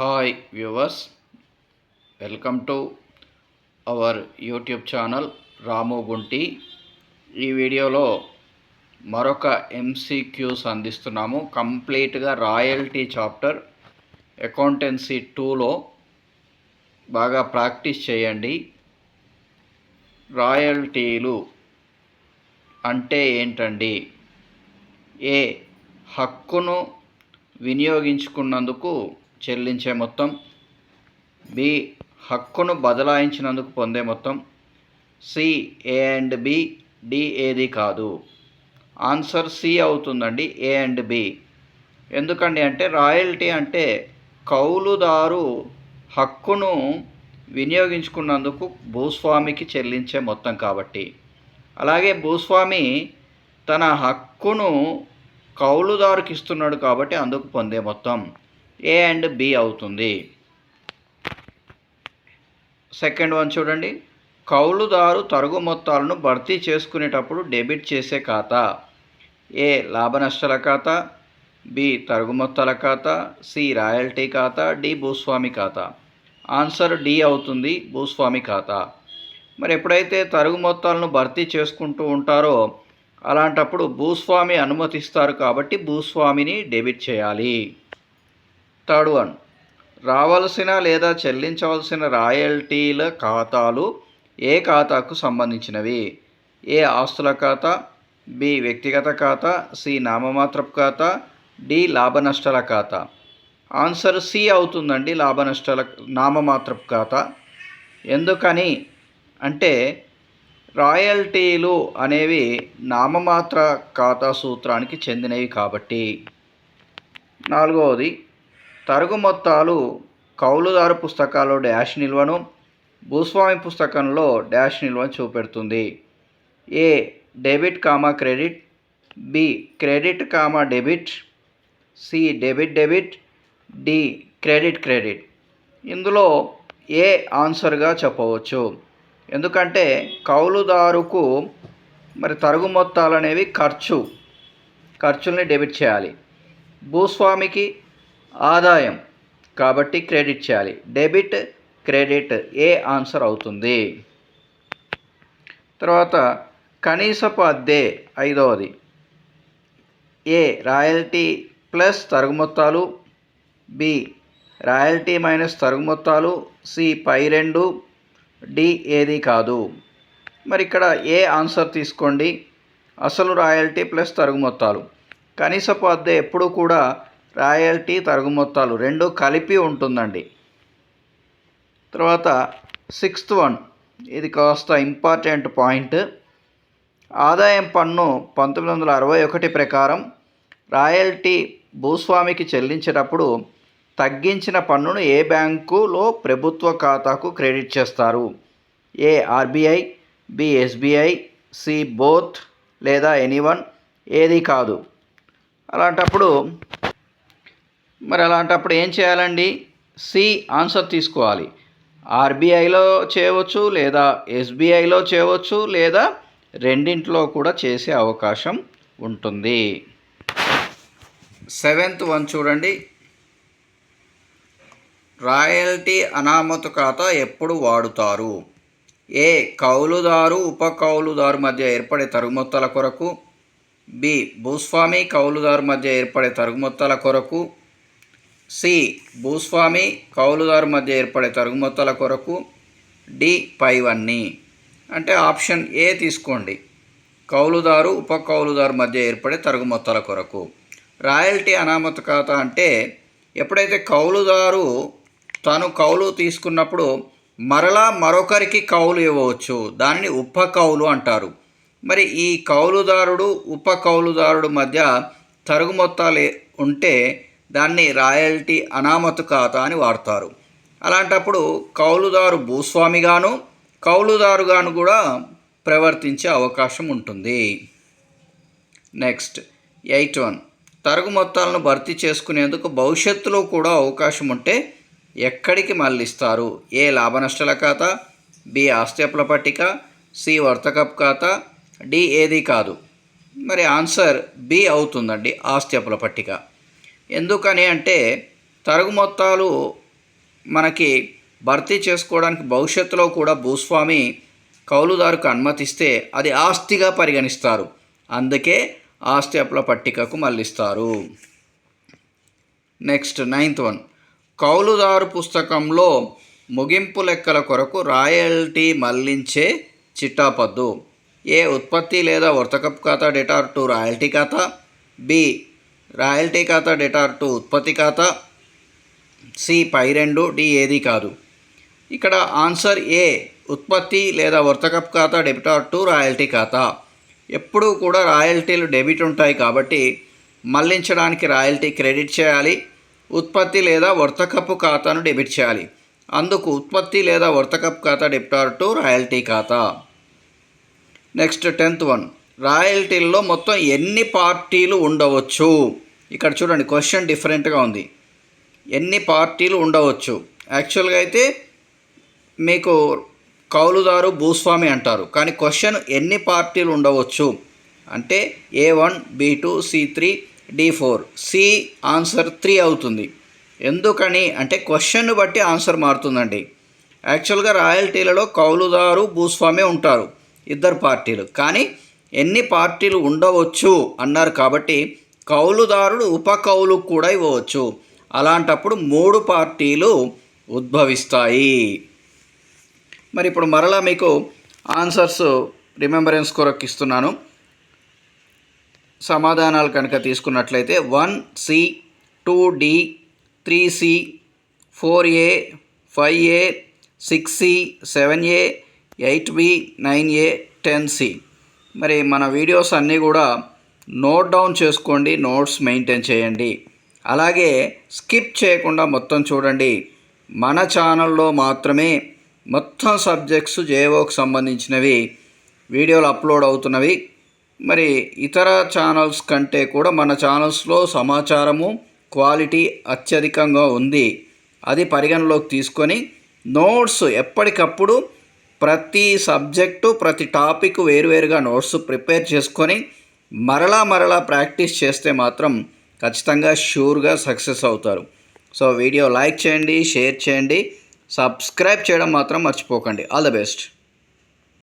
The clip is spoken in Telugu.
Hi viewers, welcome to our YouTube channel Ramu Gunti. ఈ వీడియోలో మరొక ఎంసీక్యూస్ అందిస్తున్నాము. కంప్లీట్గా రాయల్టీ చాప్టర్ అకౌంటెన్సీ 2లో బాగా ప్రాక్టీస్ చేయండి. రాయల్టీలు అంటే ఏంటండి? ఏ హక్కును వినియోగించుకున్నందుకు చెల్లించే మొత్తం, బి హక్కును బదలాయించినందుకు పొందే మొత్తం, C A and B, D ఏది కాదు. ఆన్సర్ సి అవుతుందండి, ఏ అండ్ బి. ఎందుకండి అంటే రాయల్టీ అంటే కౌలుదారు హక్కును వినియోగించుకున్నందుకు భూస్వామికి చెల్లించే మొత్తం కాబట్టి. అలాగే భూస్వామి తన హక్కును కౌలుదారుకి ఇస్తున్నాడు కాబట్టి అందుకు పొందే మొత్తం ఏ అండ్ బి అవుతుంది. సెకండ్ వన్ చూడండి. కౌలుదారు తరుగు మొత్తాలను భర్తీ చేసుకునేటప్పుడు డెబిట్ చేసే ఖాతా ఏ లాభ నష్టాల ఖాతా, బి తరుగు మొత్తాల ఖాతా, సి రాయల్టీ ఖాతా, డి భూస్వామి ఖాతా. ఆన్సర్ డి అవుతుంది, భూస్వామి ఖాతా. మరి ఎప్పుడైతే తరుగు మొత్తాలను భర్తీ చేసుకుంటూ ఉంటారో అలాంటప్పుడు భూస్వామి అనుమతిస్తారు కాబట్టి భూస్వామిని డెబిట్ చేయాలి. థర్డ్ వన్, రావాల్సిన లేదా చెల్లించవలసిన రాయల్టీల ఖాతాలు ఏ ఖాతాకు సంబంధించినవి? ఏ ఆస్తుల ఖాతా, బి వ్యక్తిగత ఖాతా, సి నామమాత్రపు ఖాతా, డి లాభ నష్టాల ఖాతా. ఆన్సర్ సి అవుతుందండి, లాభ నష్టాల నామమాత్రపు ఖాతా. ఎందుకని అంటే రాయల్టీలు అనేవి నామమాత్ర ఖాతా సూత్రానికి చెందినవి కాబట్టి. నాలుగవది, తరుగు మొత్తాలు కౌలుదారు పుస్తకాల్లో డాష్ నిల్వను, భూస్వామి పుస్తకంలో డాష్ నిల్వను చూపెడుతుంది. A debit comma credit, B credit comma debit, C debit debit, D credit credit. ఇందులో ఏ ఆన్సర్గా చెప్పవచ్చు. ఎందుకంటే కౌలుదారుకు మరి తరుగు మొత్తాలు అనేవి ఖర్చుల్ని డెబిట్ చేయాలి, భూస్వామికి ఆదాయం కాబట్టి క్రెడిట్ చేయాలి. డెబిట్ క్రెడిట్ ఏ ఆన్సర్ అవుతుంది. తర్వాత కనీసపు అద్దె ఐదవది. ఏ రాయల్టీ ప్లస్ తరుగు మొత్తాలు, బి రాయల్టీ మైనస్ తరుగు మొత్తాలు, సి పై రెండు, డి ఏది కాదు. మరి ఇక్కడ ఏ ఆన్సర్ తీసుకోండి. అసలు రాయల్టీ ప్లస్ తరుగు మొత్తాలు. కనీసపు అద్దె ఎప్పుడు కూడా రాయల్టీ తరుగు మొత్తాలు రెండు కలిపి ఉంటుందండి. తర్వాత సిక్స్త్ వన్, ఇది కాస్త ఇంపార్టెంట్ పాయింట్. ఆదాయం పన్ను 1961 ప్రకారం రాయల్టీ భూస్వామికి చెల్లించేటప్పుడు తగ్గించిన పన్నును ఏ బ్యాంకులో ప్రభుత్వ ఖాతాకు క్రెడిట్ చేస్తారు? A RBI, B SBI, C both లేదా ఎనీవన్, ఏది కాదు. అలాంటప్పుడు ఏం చేయాలండి? సి ఆన్సర్ తీసుకోవాలి. ఆర్బీఐలో చేయవచ్చు, లేదా ఎస్బీఐలో చేయవచ్చు, లేదా రెండింటిలో కూడా చేసే అవకాశం ఉంటుంది. సెవెంత్ వన్ చూడండి. రాయల్టీ అనామతు ఖాతా ఎప్పుడు వాడుతారు? ఏ కౌలుదారు ఉప కౌలుదారు మధ్య ఏర్పడే తరుగు మొత్తాల కొరకు, బి భూస్వామి కౌలుదారు మధ్య ఏర్పడే తరుగు మొత్తాల కొరకు, సి భూస్వామి కౌలుదారు మధ్య ఏర్పడే తరుగు మొత్తాల కొరకు, డి పైవన్నీ. అంటే ఆప్షన్ ఏ తీసుకోండి, కౌలుదారు ఉప కౌలుదారు మధ్య ఏర్పడే తరుగు మొత్తాల కొరకు. రాయల్టీ అనామతు ఖాతా అంటే ఎప్పుడైతే కౌలుదారు తను కౌలు తీసుకున్నప్పుడు మరలా మరొకరికి కౌలు ఇవ్వవచ్చు, దానిని ఉప కౌలు అంటారు. మరి ఈ కౌలుదారుడు ఉప కౌలుదారుడు మధ్య తరుగు మొత్తాలు ఉంటే దాన్ని రాయల్టీ అనామతు ఖాతా అని వాడతారు. అలాంటప్పుడు కౌలుదారు భూస్వామిగాను కౌలుదారుగాను కూడా ప్రవర్తించే అవకాశం ఉంటుంది. నెక్స్ట్ 8 వన్, తరుగు మొత్తాలను భర్తీ చేసుకునేందుకు భవిష్యత్తులో కూడా అవకాశం ఉంటే ఎక్కడికి మళ్ళిస్తారు? ఏ లాభ నష్టాల ఖాతా, బి ఆస్తి అప్పుల పట్టిక, సి వర్తకపు ఖాతా, డి ఏది కాదు. మరి ఆన్సర్ బి అవుతుందండి, ఆస్తి అప్పుల పట్టిక. ఎందుకని అంటే తరుగు మొత్తాలు మనకి భర్తీ చేసుకోవడానికి భవిష్యత్తులో కూడా భూస్వామి కౌలుదారుకు అనుమతిస్తే అది ఆస్తిగా పరిగణిస్తారు. అందుకే ఆస్తి అప్పుల పట్టికకు మళ్ళిస్తారు. నెక్స్ట్ 9th వన్, కౌలుదారు పుస్తకంలో ముగింపు లెక్కల కొరకు రాయల్టీ మళ్లించే చిట్టాపద్దు. ఏ ఉత్పత్తి లేదా వర్తకపు ఖాతా డెటార్ టు రాయల్టీ ఖాతా, బి రాయల్టీ ఖాతా డెటార్ టు ఉత్పత్తి ఖాతా, సి పై రెండు, డి ఏది కాదు. ఇక్కడ ఆన్సర్ ఏ ఉత్పత్తి లేదా వర్తకపు ఖాతా డెబిటార్ టు రాయల్టీ ఖాతా. ఎప్పుడూ కూడా రాయల్టీలు డెబిట్ ఉంటాయి కాబట్టి మళ్లించడానికి రాయల్టీ క్రెడిట్ చేయాలి, ఉత్పత్తి లేదా వర్తకపు ఖాతాను డెబిట్ చేయాలి. అందుకు ఉత్పత్తి లేదా వర్తకపు ఖాతా డెబిటార్ టు రాయల్టీ ఖాతా. నెక్స్ట్ 10th వన్, రాయల్టీల్లో మొత్తం ఎన్ని పార్టీలు ఉండవచ్చు? ఇక్కడ చూడండి, క్వశ్చన్ డిఫరెంట్గా ఉంది. ఎన్ని పార్టీలు ఉండవచ్చు? యాక్చువల్గా అయితే మీకు కౌలుదారు భూస్వామి అంటారు, కానీ క్వశ్చన్ ఎన్ని పార్టీలు ఉండవచ్చు అంటే A1, B2, C3, D4. C answer 3 అవుతుంది. ఎందుకని అంటే క్వశ్చన్ను బట్టి ఆన్సర్ మారుతుందండి. యాక్చువల్గా రాయల్టీలలో కౌలుదారు భూస్వామి ఉంటారు, ఇద్దరు పార్టీలు. కానీ ఎన్ని పార్టీలు ఉండవచ్చు అన్నారు కాబట్టి కౌలుదారుడు ఉపకౌలుకు కూడా ఇవ్వవచ్చు. అలాంటప్పుడు 3 పార్టీలు ఉద్భవిస్తాయి. మరి ఇప్పుడు మరలా మీకు ఆన్సర్స్ రిమెంబరెన్స్ కొరకు ఇస్తున్నాను. సమాధానాలు కనుక తీసుకున్నట్లయితే 1C, 2D, 3C, 4A, 5A, 6C, 7A, 8B, 9A, 10C. మరి మన వీడియోస్ అన్నీ కూడా నోట్ డౌన్ చేసుకోండి, నోట్స్ మెయింటైన్ చేయండి. అలాగే స్కిప్ చేయకుండా మొత్తం చూడండి. మన ఛానల్లో మాత్రమే మొత్తం సబ్జెక్ట్స్ జేఓకి సంబంధించినవి వీడియోలు అప్లోడ్ అవుతున్నవి. మరి ఇతర ఛానల్స్ కంటే కూడా మన ఛానల్స్లో సమాచారము క్వాలిటీ అత్యధికంగా ఉంది. అది పరిగణలోకి తీసుకొని నోట్స్ ఎప్పటికప్పుడు ప్రతి సబ్జెక్టు ప్రతి టాపిక్ వేరువేరుగా నోట్స్ ప్రిపేర్ చేసుకొని మరలా ప్రాక్టీస్ చేస్తే మాత్రం ఖచ్చితంగా షూర్గా సక్సెస్ అవుతారు. సో వీడియో లైక్ చేయండి, షేర్ చేయండి, సబ్స్క్రైబ్ చేయడం మాత్రం మర్చిపోకండి. All the best.